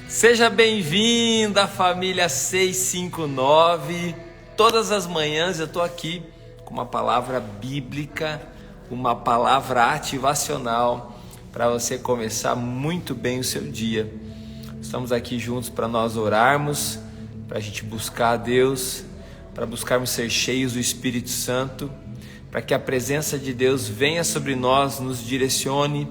Seja bem-vinda, família 659. Todas as manhãs eu estou aqui com uma palavra bíblica, uma palavra ativacional para você começar muito bem o seu dia. Estamos aqui juntos para nós orarmos, para a gente buscar a Deus, para buscarmos ser cheios do Espírito Santo, para que a presença de Deus venha sobre nós, nos direcione,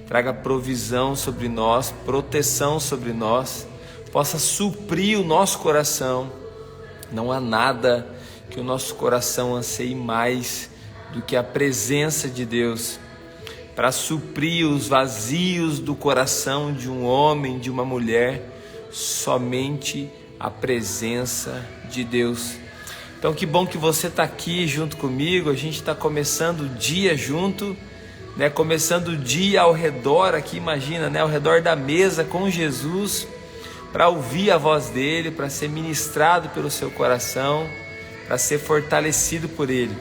traga provisão sobre nós, proteção sobre nós, possa suprir o nosso coração. Não há nada que o nosso coração anseie mais do que a presença de Deus, para suprir os vazios do coração de um homem, de uma mulher, somente a presença de Deus. Então que bom que você está aqui junto comigo, a gente está começando o dia junto, começando o dia ao redor aqui, imagina, ao redor da mesa com Jesus, para ouvir a voz dele, para ser ministrado pelo seu coração, para ser fortalecido por ele.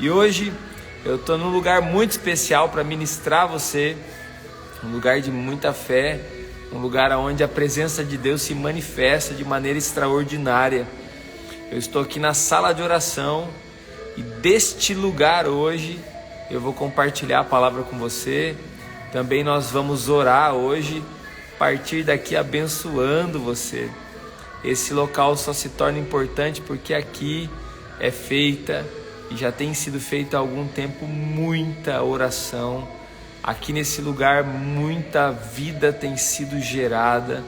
E hoje eu estou num lugar muito especial para ministrar você, um lugar de muita fé, um lugar onde a presença de Deus se manifesta de maneira extraordinária. Eu estou aqui na sala de oração e deste lugar hoje eu vou compartilhar a palavra com você. Também nós vamos orar hoje, a partir daqui abençoando você. Esse local só se torna importante porque aqui é feita e já tem sido feita há algum tempo muita oração. Aqui nesse lugar muita vida tem sido gerada.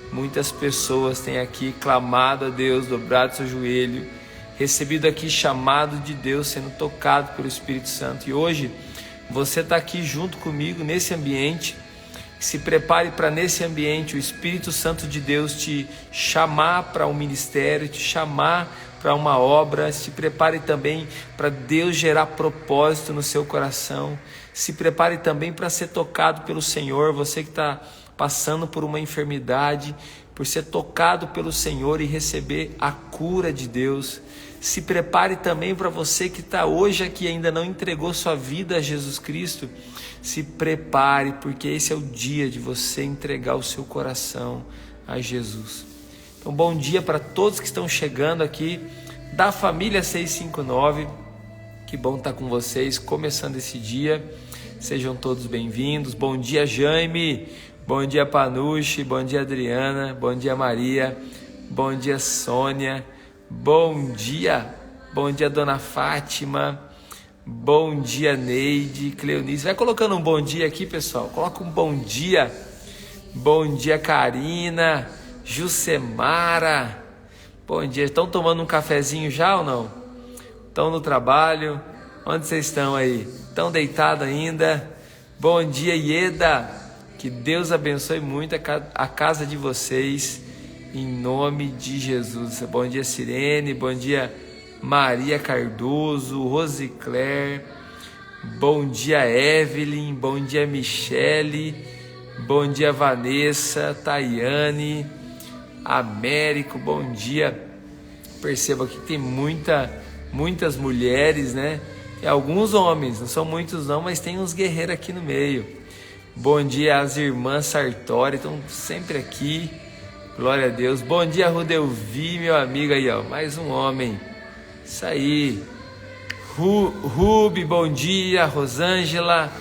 Muitas pessoas têm aqui clamado a Deus, dobrado seu joelho, recebido aqui chamado de Deus, sendo tocado pelo Espírito Santo. E hoje você está aqui junto comigo nesse ambiente. Se prepare para nesse ambiente o Espírito Santo de Deus te chamar para um ministério, te chamar para uma obra. Se prepare também para Deus gerar propósito no seu coração. Se prepare também para ser tocado pelo Senhor. Você que está passando por uma enfermidade, por ser tocado pelo Senhor e receber a cura de Deus. Se prepare também para você que está hoje aqui e ainda não entregou sua vida a Jesus Cristo. Se prepare, porque esse é o dia de você entregar o seu coração a Jesus. Então, bom dia para todos que estão chegando aqui da família 659. Que bom estar com vocês, começando esse dia. Sejam todos bem-vindos. Bom dia, Jaime. Bom dia, Panucci. Bom dia, Adriana. Bom dia, Maria. Bom dia, Sônia. Bom dia, Dona Fátima. Bom dia, Neide, Cleonice. Vai colocando um bom dia aqui, pessoal. Coloca um bom dia. Bom dia, Karina, Jucemara. Bom dia. Estão tomando um cafezinho já ou não? Estão no trabalho? Onde vocês estão aí? Estão deitados ainda? Bom dia, Ieda. Que Deus abençoe muito a casa de vocês. Em nome de Jesus. Bom dia, Sirene. Bom dia, Maria Cardoso, Rosicler. Bom dia, Evelyn. Bom dia, Michele. Bom dia, Vanessa, Tayane, Américo. Bom dia. Perceba que tem muitas mulheres, Tem alguns homens, não são muitos não, mas tem uns guerreiros aqui no meio. Bom dia às irmãs Sartori, estão sempre aqui. Glória a Deus. Bom dia, Rudelvi, meu amigo aí, ó. Mais um homem. Isso aí. Rubi, bom dia. Rosângela.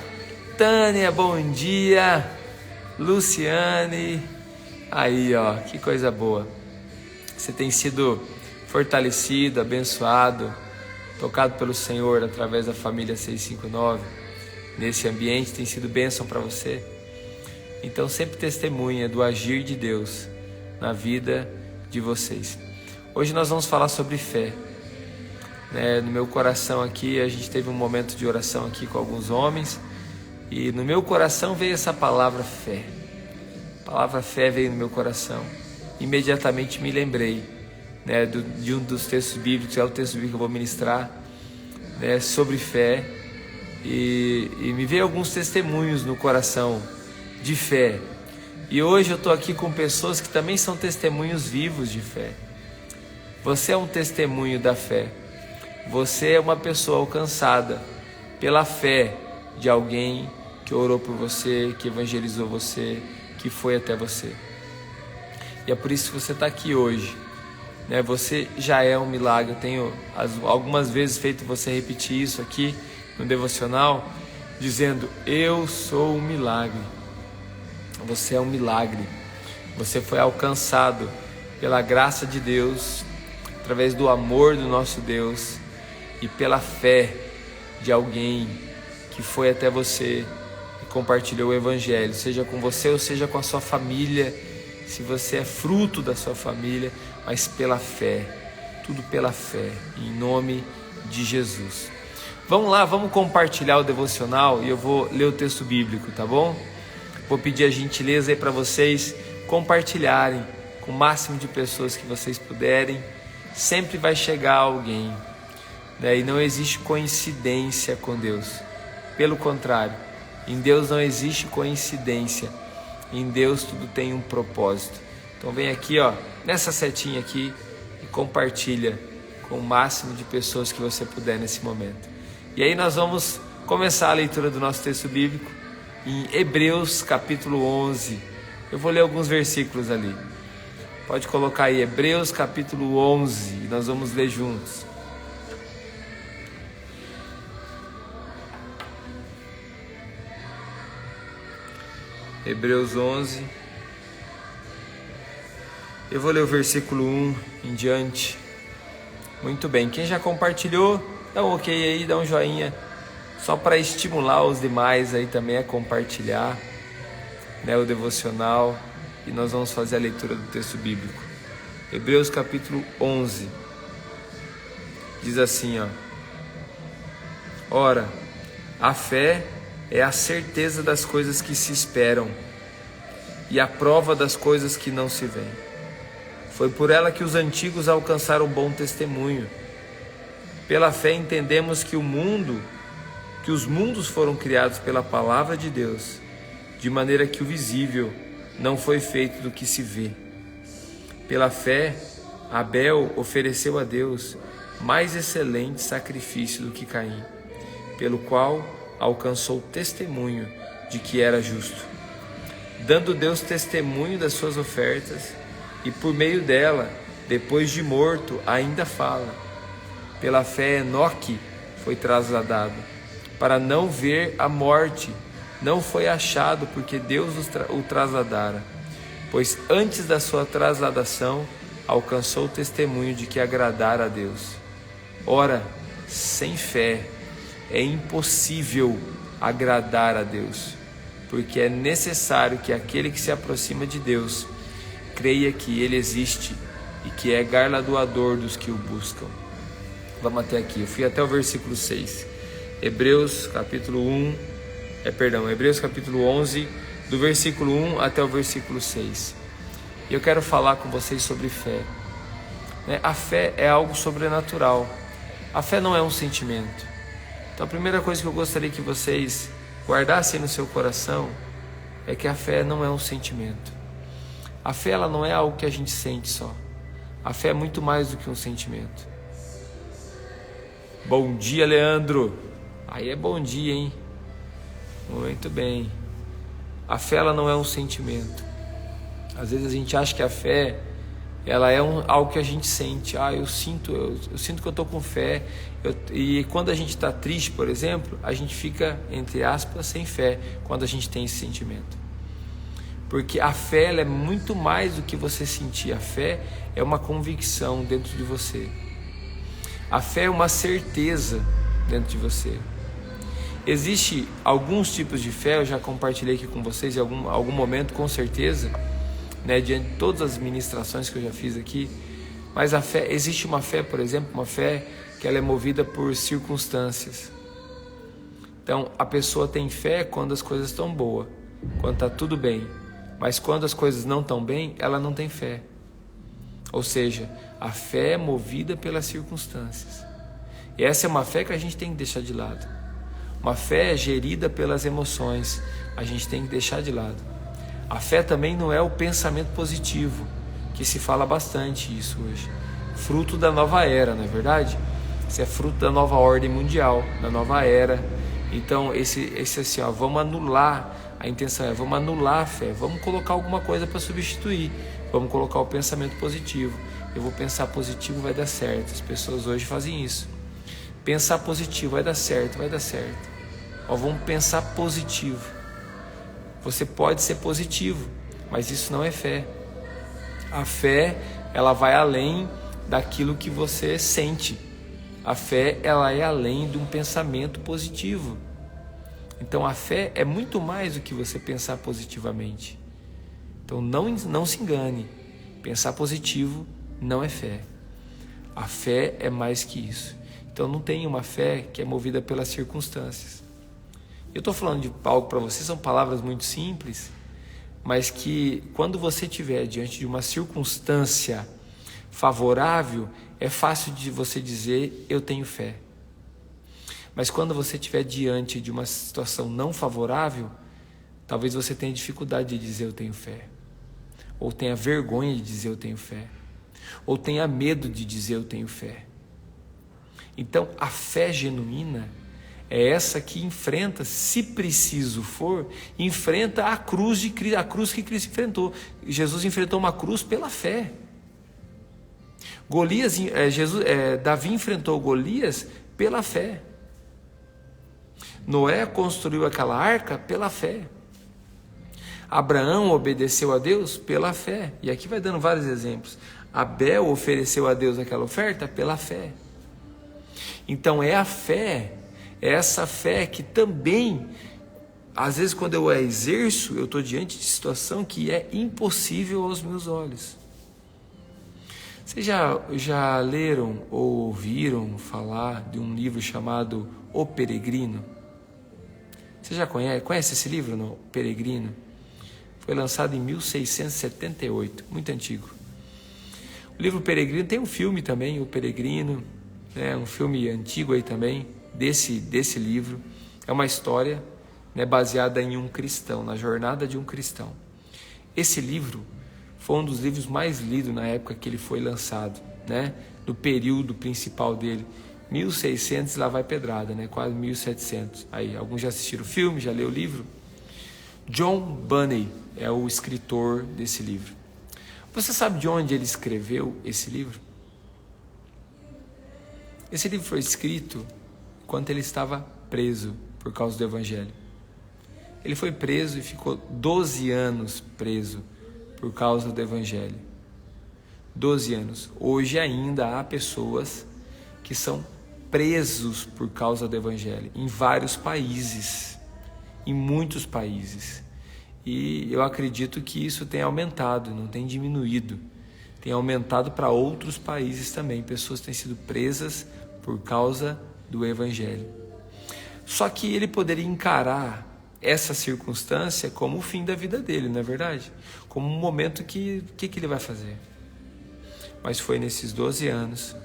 Tânia, bom dia. Luciane. Aí, ó. Que coisa boa. Você tem sido fortalecido, abençoado, tocado pelo Senhor através da família 659. Nesse ambiente tem sido bênção para você. Então sempre testemunha do agir de Deus na vida de vocês. Hoje nós vamos falar sobre fé. No meu coração aqui, a gente teve um momento de oração aqui com alguns homens, e no meu coração veio essa palavra fé. A palavra fé veio no meu coração. Imediatamente me lembrei de um dos textos bíblicos, é o texto bíblico que eu vou ministrar, sobre fé, e me veio alguns testemunhos no coração de fé. E hoje eu estou aqui com pessoas que também são testemunhos vivos de fé. Você é um testemunho da fé. Você é uma pessoa alcançada pela fé de alguém que orou por você, que evangelizou você, que foi até você. E é por isso que você está aqui hoje, né? Você já é um milagre. Eu tenho algumas vezes feito você repetir isso aqui no devocional, dizendo: eu sou um milagre. Você é um milagre. Você foi alcançado pela graça de Deus, através do amor do nosso Deus e pela fé de alguém que foi até você e compartilhou o Evangelho, seja com você ou seja com a sua família, se você é fruto da sua família, mas pela fé, tudo pela fé, em nome de Jesus. Vamos lá, vamos compartilhar o devocional e eu vou ler o texto bíblico, tá bom? Vou pedir a gentileza aí para vocês compartilharem com o máximo de pessoas que vocês puderem. Sempre vai chegar alguém, né? E não existe coincidência com Deus. Pelo contrário, em Deus não existe coincidência. Em Deus tudo tem um propósito. Então vem aqui, ó, nessa setinha aqui e compartilha com o máximo de pessoas que você puder nesse momento. E aí nós vamos começar a leitura do nosso texto bíblico em Hebreus capítulo 11. Eu vou ler alguns versículos ali. Pode colocar aí, Hebreus capítulo 11, e nós vamos ler juntos. Hebreus 11. Eu vou ler o versículo 1 em diante. Muito bem, quem já compartilhou, dá um ok aí, dá um joinha, só para estimular os demais aí também a compartilhar, né, o devocional. E nós vamos fazer a leitura do texto bíblico. Hebreus capítulo 11. Diz assim, ó: ora, a fé é a certeza das coisas que se esperam e a prova das coisas que não se veem. Foi por ela que os antigos alcançaram bom testemunho. Pela fé entendemos que os mundos foram criados pela palavra de Deus, de maneira que o visível não foi feito do que se vê. Pela fé, Abel ofereceu a Deus mais excelente sacrifício do que Caim, pelo qual alcançou testemunho de que era justo, dando Deus testemunho das suas ofertas, e por meio dela, depois de morto, ainda fala. Pela fé, Enoque foi trasladado, para não ver a morte. Não foi achado, porque Deus o trasladara, pois antes da sua trasladação alcançou o testemunho de que agradara a Deus. Ora, sem fé é impossível agradar a Deus, porque é necessário que aquele que se aproxima de Deus creia que Ele existe e que é galardoador dos que o buscam. Vamos até aqui, eu fui até o versículo 6. Hebreus capítulo 11, do versículo 1 até o versículo 6. E eu quero falar com vocês sobre fé. A fé é algo sobrenatural. A fé não é um sentimento. Então a primeira coisa que eu gostaria que vocês guardassem no seu coração é que a fé não é um sentimento. A fé, ela não é algo que a gente sente só. A fé é muito mais do que um sentimento. Bom dia, Leandro. Aí é bom dia, hein? Muito bem. A fé, ela não é um sentimento. Às vezes a gente acha que a fé, ela é algo que a gente sente. Eu sinto que eu estou com fé. E quando a gente está triste, por exemplo, a gente fica, entre aspas, sem fé, quando a gente tem esse sentimento. Porque a fé, ela é muito mais do que você sentir. A fé é uma convicção dentro de você. A fé é uma certeza dentro de você. Existe alguns tipos de fé, eu já compartilhei aqui com vocês em algum momento, com certeza, né, diante de todas as ministrações que eu já fiz aqui. Mas a fé, existe uma fé, por exemplo, uma fé que ela é movida por circunstâncias. Então, a pessoa tem fé quando as coisas estão boas, quando está tudo bem. Mas quando as coisas não estão bem, ela não tem fé. Ou seja, a fé é movida pelas circunstâncias. E essa é uma fé que a gente tem que deixar de lado. Uma fé gerida pelas emoções, a gente tem que deixar de lado. A fé também não é o pensamento positivo, que se fala bastante isso hoje. Fruto da nova era, não é verdade? Isso é fruto da nova ordem mundial, da nova era. Então, esse assim, vamos anular A intenção é, vamos anular a fé, vamos colocar alguma coisa para substituir, vamos colocar o pensamento positivo. Eu vou pensar positivo, vai dar certo. As pessoas hoje fazem isso. Pensar positivo, vai dar certo, vai dar certo. Ó, vamos pensar positivo. Você pode ser positivo, mas isso não é fé. A fé, ela vai além daquilo que você sente. A fé, ela é além de um pensamento positivo. Então a fé é muito mais do que você pensar positivamente. Então não se engane. Pensar positivo não é fé. A fé é mais que isso. Então não tem uma fé que é movida pelas circunstâncias. Eu estou falando de algo para você, são palavras muito simples, mas que quando você estiver diante de uma circunstância favorável, é fácil de você dizer, eu tenho fé. Mas quando você estiver diante de uma situação não favorável, talvez você tenha dificuldade de dizer, eu tenho fé. Ou tenha vergonha de dizer, eu tenho fé. Ou tenha medo de dizer, eu tenho fé. Então, a fé genuína é essa que enfrenta, se preciso for, enfrenta a cruz de Cristo, a cruz que Cristo enfrentou. Jesus enfrentou uma cruz pela fé. Davi enfrentou Golias pela fé. Noé construiu aquela arca pela fé. Abraão obedeceu a Deus pela fé. E aqui vai dando vários exemplos. Abel ofereceu a Deus aquela oferta pela fé. Então é a fé, é essa fé que também, às vezes quando eu a exerço, eu estou diante de situação que é impossível aos meus olhos. Vocês já leram ou ouviram falar de um livro chamado O Peregrino? Você já conhece esse livro, não? O Peregrino? Foi lançado em 1678, muito antigo. O livro Peregrino tem um filme também, O Peregrino, né? Um filme antigo aí também, desse livro. É uma história, né, baseada em um cristão, na jornada de um cristão. Esse livro foi um dos livros mais lidos na época que ele foi lançado, né? No período principal dele, 1600 lá vai pedrada, né? Quase 1700. Aí, alguns já assistiram o filme, já leram o livro. John Bunyan é o escritor desse livro. Você sabe de onde ele escreveu esse livro? Esse livro foi escrito enquanto ele estava preso por causa do Evangelho. Ele foi preso e ficou 12 anos preso por causa do Evangelho. 12 anos. Hoje ainda há pessoas que são presos por causa do Evangelho em vários países, em muitos países. E eu acredito que isso tem aumentado, não tem diminuído. Tem aumentado para outros países também. Pessoas têm sido presas por causa do Evangelho. Só que ele poderia encarar essa circunstância como o fim da vida dele, não é verdade? Como um momento que ele vai fazer? Mas foi nesses 12 anos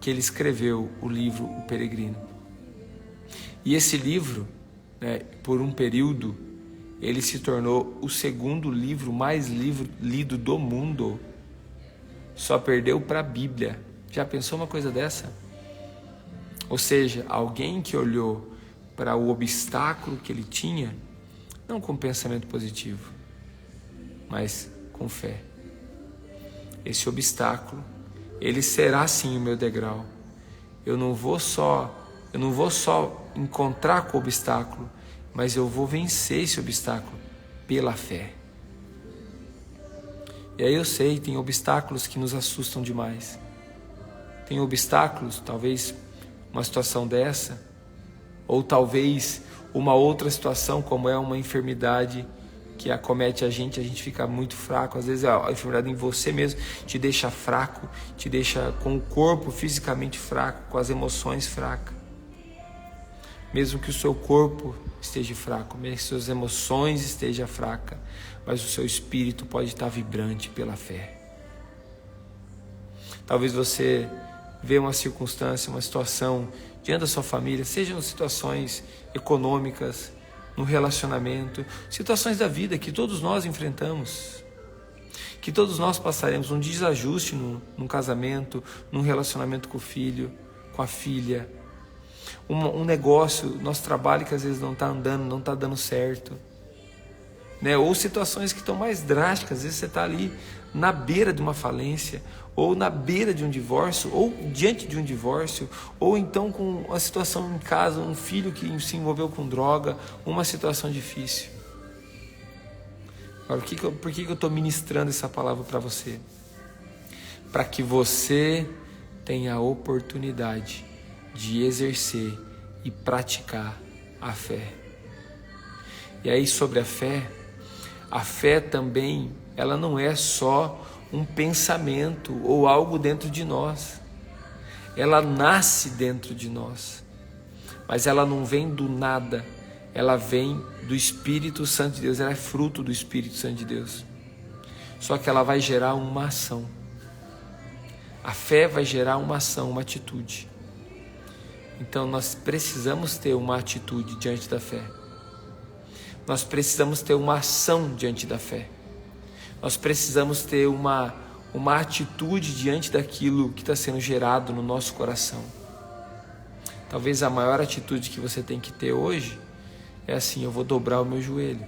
que ele escreveu o livro O Peregrino. E esse livro, né, por um período, ele se tornou o segundo livro mais lido do mundo. Só perdeu para a Bíblia. Já pensou uma coisa dessa? Ou seja, alguém que olhou para o obstáculo que ele tinha, não com pensamento positivo, mas com fé. Esse obstáculo, ele será sim o meu degrau. Eu não vou só encontrar com o obstáculo, mas eu vou vencer esse obstáculo pela fé. E aí eu sei, tem obstáculos que nos assustam demais. Tem obstáculos, talvez uma situação dessa, ou talvez uma outra situação, como é uma enfermidade que acomete a gente fica muito fraco. Às vezes a enfermidade em você mesmo te deixa fraco, te deixa com o corpo fisicamente fraco, com as emoções fracas. Mesmo que o seu corpo esteja fraco, mesmo que suas emoções estejam fracas, mas o seu espírito pode estar vibrante pela fé. Talvez você vê uma circunstância, uma situação diante da sua família, sejam situações econômicas, no relacionamento, situações da vida que todos nós enfrentamos, que todos nós passaremos um desajuste num casamento, num relacionamento com o filho, com a filha, um negócio, nosso trabalho que às vezes não está andando, não está dando certo. né? Ou situações que estão mais drásticas. Às vezes você está ali na beira de uma falência, ou na beira de um divórcio, ou diante de um divórcio, ou então com uma situação em casa, um filho que se envolveu com droga, uma situação difícil. Agora, por que eu estou ministrando essa palavra para você? Para que você tenha a oportunidade de exercer e praticar a fé. E aí, sobre a fé também, ela não é só um pensamento ou algo dentro de nós. Ela nasce dentro de nós, mas ela não vem do nada. Ela vem do Espírito Santo de Deus, ela é fruto do Espírito Santo de Deus. Só que ela vai gerar uma ação. A fé vai gerar uma ação, uma atitude. Então nós precisamos ter uma atitude diante da fé. Nós precisamos ter uma ação diante da fé. Nós precisamos ter uma atitude diante daquilo que está sendo gerado no nosso coração. Talvez a maior atitude que você tem que ter hoje é assim: eu vou dobrar o meu joelho.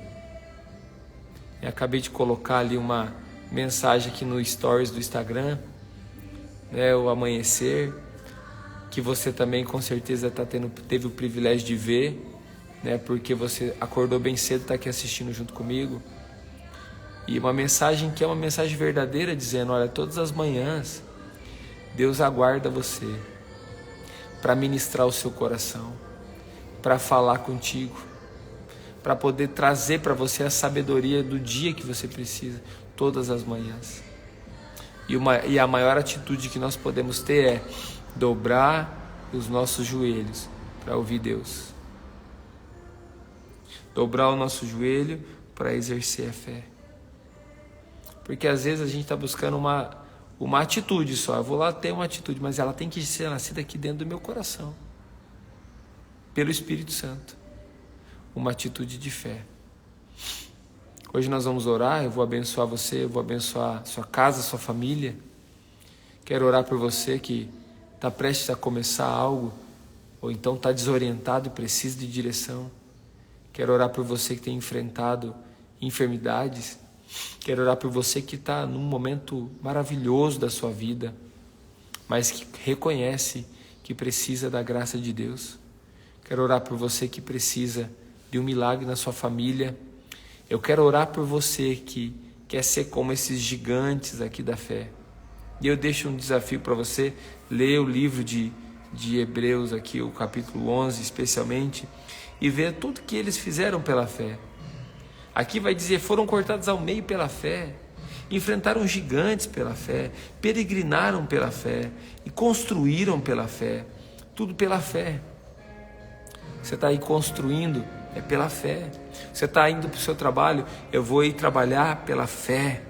Eu acabei de colocar ali uma mensagem aqui no Stories do Instagram, né, o amanhecer, que você também com certeza teve o privilégio de ver, né, porque você acordou bem cedo e está aqui assistindo junto comigo. E uma mensagem que é uma mensagem verdadeira, dizendo: olha, todas as manhãs Deus aguarda você para ministrar o seu coração, para falar contigo, para poder trazer para você a sabedoria do dia que você precisa, todas as manhãs. E a maior atitude que nós podemos ter é dobrar os nossos joelhos para ouvir Deus. Dobrar o nosso joelho para exercer a fé. Porque às vezes a gente está buscando uma atitude só. Eu vou lá ter uma atitude, mas ela tem que ser nascida aqui dentro do meu coração, pelo Espírito Santo. Uma atitude de fé. Hoje nós vamos orar, eu vou abençoar você, eu vou abençoar sua casa, sua família. Quero orar por você que está prestes a começar algo, ou então está desorientado e precisa de direção. Quero orar por você que tem enfrentado enfermidades. Quero orar por você que está num momento maravilhoso da sua vida, mas que reconhece que precisa da graça de Deus. Quero orar por você que precisa de um milagre na sua família. Eu quero orar por você que quer ser como esses gigantes aqui da fé. E eu deixo um desafio para você: ler o livro de Hebreus aqui, o capítulo 11 especialmente, e ver tudo que eles fizeram pela fé. Aqui vai dizer: foram cortados ao meio pela fé, enfrentaram gigantes pela fé, peregrinaram pela fé e construíram pela fé. Tudo pela fé. Você está aí construindo, é pela fé. Você está indo para o seu trabalho, eu vou ir trabalhar pela fé.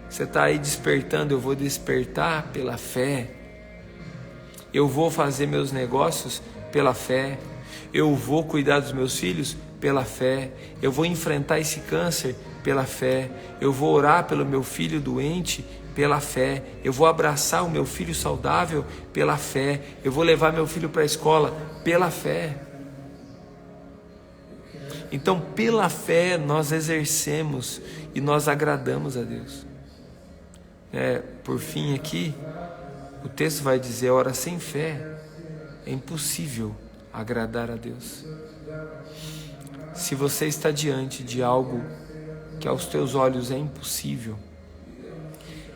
Você está aí despertando, eu vou despertar pela fé. Eu vou fazer meus negócios pela fé. Eu vou cuidar dos meus filhos pela fé. Eu vou enfrentar esse câncer pela fé. Eu vou orar pelo meu filho doente pela fé. Eu vou abraçar o meu filho saudável pela fé. Eu vou levar meu filho para a escola pela fé. Então, pela fé, nós exercemos e nós agradamos a Deus. Por fim aqui, o texto vai dizer: ora, sem fé é impossível agradar a Deus. Se você está diante de algo que aos teus olhos é impossível,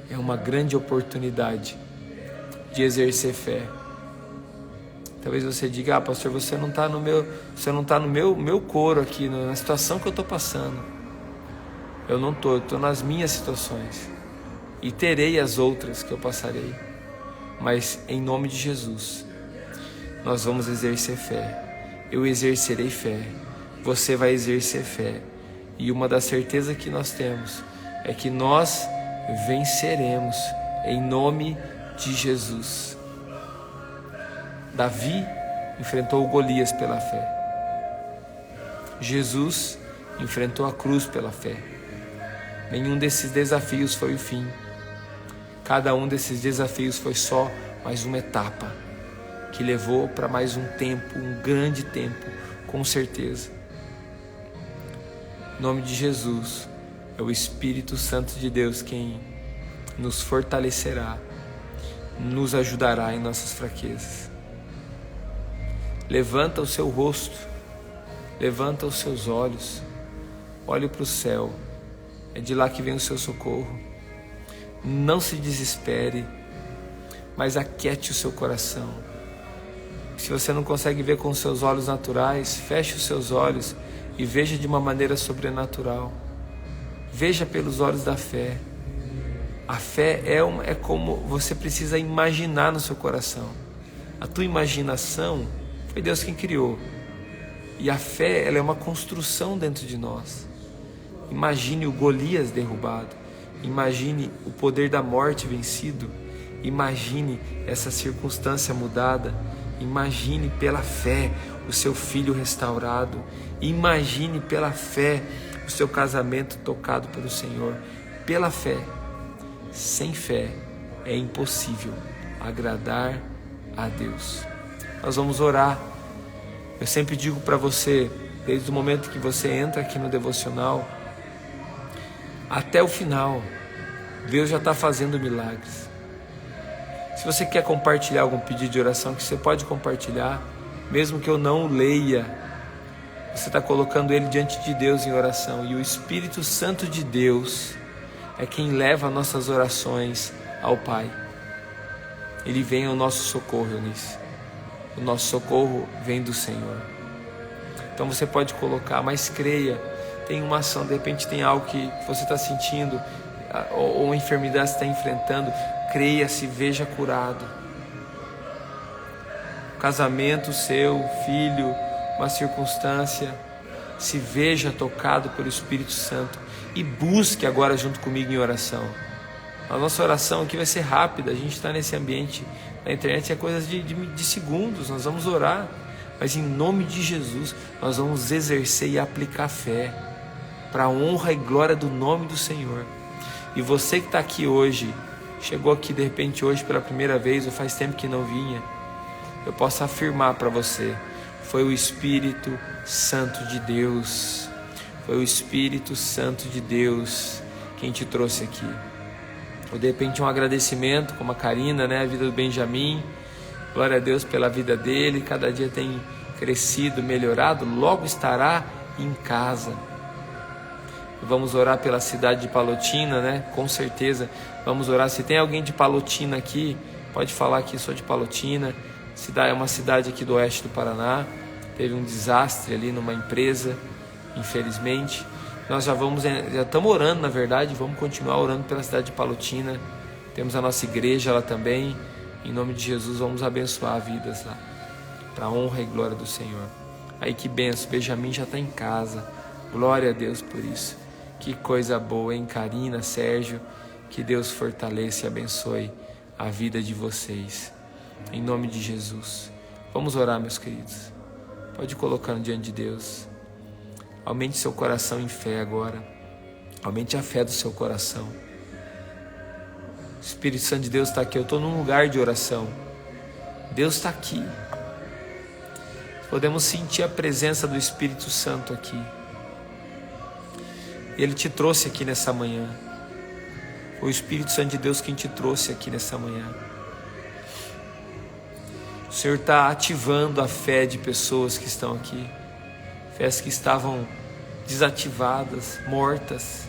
é uma grande oportunidade de exercer fé. Talvez você diga: pastor, você não está no meu coro aqui, na situação que eu estou passando. Eu não estou, eu estou nas minhas situações. E terei as outras que eu passarei. Mas em nome de Jesus, nós vamos exercer fé. Eu exercerei fé. Você vai exercer fé. E uma das certezas que nós temos é que nós venceremos em nome de Jesus. Davi enfrentou Golias pela fé. Jesus enfrentou a cruz pela fé. Nenhum desses desafios foi o fim. Cada um desses desafios foi só mais uma etapa que levou para mais um tempo, um grande tempo, com certeza. Em nome de Jesus, é o Espírito Santo de Deus quem nos fortalecerá, nos ajudará em nossas fraquezas. Levanta o seu rosto, levanta os seus olhos, olhe para o céu, é de lá que vem o seu socorro. Não se desespere, mas aquiete o seu coração. Se você não consegue ver com os seus olhos naturais, feche os seus olhos e veja de uma maneira sobrenatural. Veja pelos olhos da fé. A fé é como você precisa imaginar no seu coração. A tua imaginação foi Deus quem criou. E a fé, ela é uma construção dentro de nós. Imagine o Golias derrubado. Imagine o poder da morte vencido. Imagine essa circunstância mudada. Imagine pela fé o seu filho restaurado. Imagine pela fé o seu casamento tocado pelo Senhor. Pela fé. Sem fé é impossível agradar a Deus. Nós vamos orar. Eu sempre digo para você, desde o momento que você entra aqui no devocional até o final, Deus já está fazendo milagres. Se você quer compartilhar algum pedido de oração, que você pode compartilhar, mesmo que eu não leia, você está colocando ele diante de Deus em oração. E o Espírito Santo de Deus é quem leva nossas orações ao Pai. Ele vem ao nosso socorro, Eunice. O nosso socorro vem do Senhor. Então você pode colocar, mas creia. Tem uma ação, de repente tem algo que você está sentindo, ou uma enfermidade que você está enfrentando. Creia, se veja curado. Casamento seu, filho, uma circunstância, se veja tocado pelo Espírito Santo e busque agora junto comigo em oração. A nossa oração aqui vai ser rápida, a gente está nesse ambiente, na internet é coisa de segundos, nós vamos orar, mas em nome de Jesus nós vamos exercer e aplicar fé, para a honra e glória do nome do Senhor. E você que está aqui hoje, chegou aqui de repente hoje pela primeira vez, ou faz tempo que não vinha, eu posso afirmar para você, foi o Espírito Santo de Deus, foi o Espírito Santo de Deus quem te trouxe aqui. Ou de repente um agradecimento, como a Karina, né? A vida do Benjamin, glória a Deus pela vida dele, cada dia tem crescido, melhorado, logo estará em casa. Vamos orar pela cidade de Palotina, né? Com certeza, vamos orar. Se tem alguém de Palotina aqui, pode falar que sou de Palotina. É uma cidade aqui do oeste do Paraná. Teve um desastre ali numa empresa, infelizmente. Nós já estamos orando, na verdade, vamos continuar orando pela cidade de Palotina. Temos a nossa igreja lá também. Em nome de Jesus, vamos abençoar vidas lá, para a honra e glória do Senhor. Aí que benção, Benjamin já está em casa. Glória a Deus por isso. Que coisa boa, hein, Karina, Sérgio. Que Deus fortaleça e abençoe a vida de vocês. Em nome de Jesus. Vamos orar, meus queridos. Pode ir colocando diante de Deus. Aumente seu coração em fé agora. Aumente a fé do seu coração. O Espírito Santo de Deus está aqui. Eu estou num lugar de oração. Deus está aqui. Podemos sentir a presença do Espírito Santo aqui. Ele te trouxe aqui nessa manhã. Foi o Espírito Santo de Deus quem te trouxe aqui nessa manhã. O Senhor está ativando a fé de pessoas que estão aqui. Fés que estavam desativadas, mortas.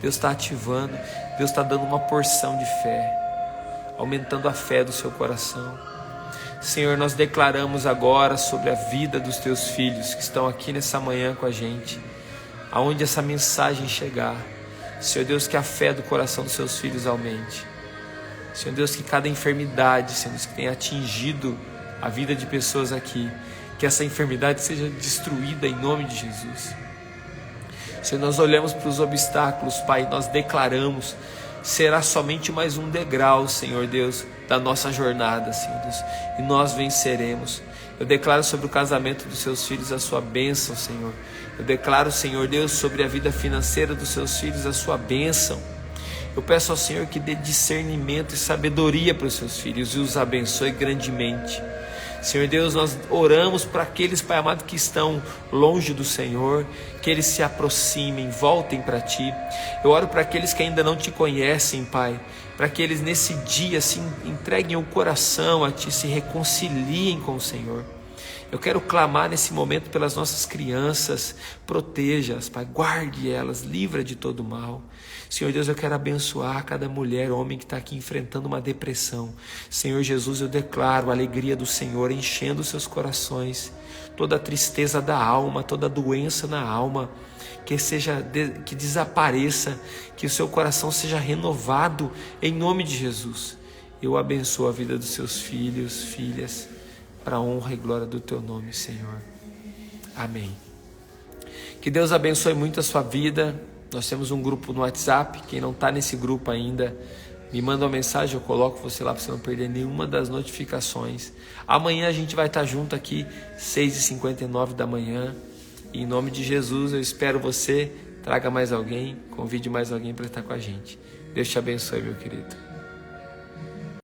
Deus está ativando. Deus está dando uma porção de fé. Aumentando a fé do seu coração. Senhor, nós declaramos agora sobre a vida dos teus filhos que estão aqui nessa manhã com a gente. Aonde essa mensagem chegar, Senhor Deus, que a fé do coração dos seus filhos aumente. Senhor Deus, que cada enfermidade, Senhor Deus, que tenha atingido a vida de pessoas aqui, que essa enfermidade seja destruída em nome de Jesus. Senhor, nós olhamos para os obstáculos, Pai, nós declaramos, será somente mais um degrau, Senhor Deus, da nossa jornada, Senhor Deus, e nós venceremos. Eu declaro sobre o casamento dos seus filhos a sua bênção, Senhor. Eu declaro, Senhor Deus, sobre a vida financeira dos seus filhos a sua bênção. Eu peço ao Senhor que dê discernimento e sabedoria para os seus filhos e os abençoe grandemente. Senhor Deus, nós oramos para aqueles, Pai amado, que estão longe do Senhor, que eles se aproximem, voltem para Ti. Eu oro para aqueles que ainda não Te conhecem, Pai, para que eles nesse dia se entreguem o coração a Ti, se reconciliem com o Senhor. Eu quero clamar nesse momento pelas nossas crianças, proteja-as, Pai, guarde elas, livra de todo mal. Senhor Deus, eu quero abençoar cada mulher, homem que está aqui enfrentando uma depressão. Senhor Jesus, eu declaro a alegria do Senhor enchendo seus corações, toda a tristeza da alma, toda a doença na alma, que desapareça, que o seu coração seja renovado em nome de Jesus. Eu abençoo a vida dos seus filhos, filhas, para a honra e glória do Teu nome, Senhor. Amém. Que Deus abençoe muito a sua vida. Nós temos um grupo no WhatsApp. Quem não está nesse grupo ainda, me manda uma mensagem, eu coloco você lá para você não perder nenhuma das notificações. Amanhã a gente vai estar junto aqui, 6h59 da manhã. E em nome de Jesus, eu espero você. Traga mais alguém, convide mais alguém para estar com a gente. Deus te abençoe, meu querido.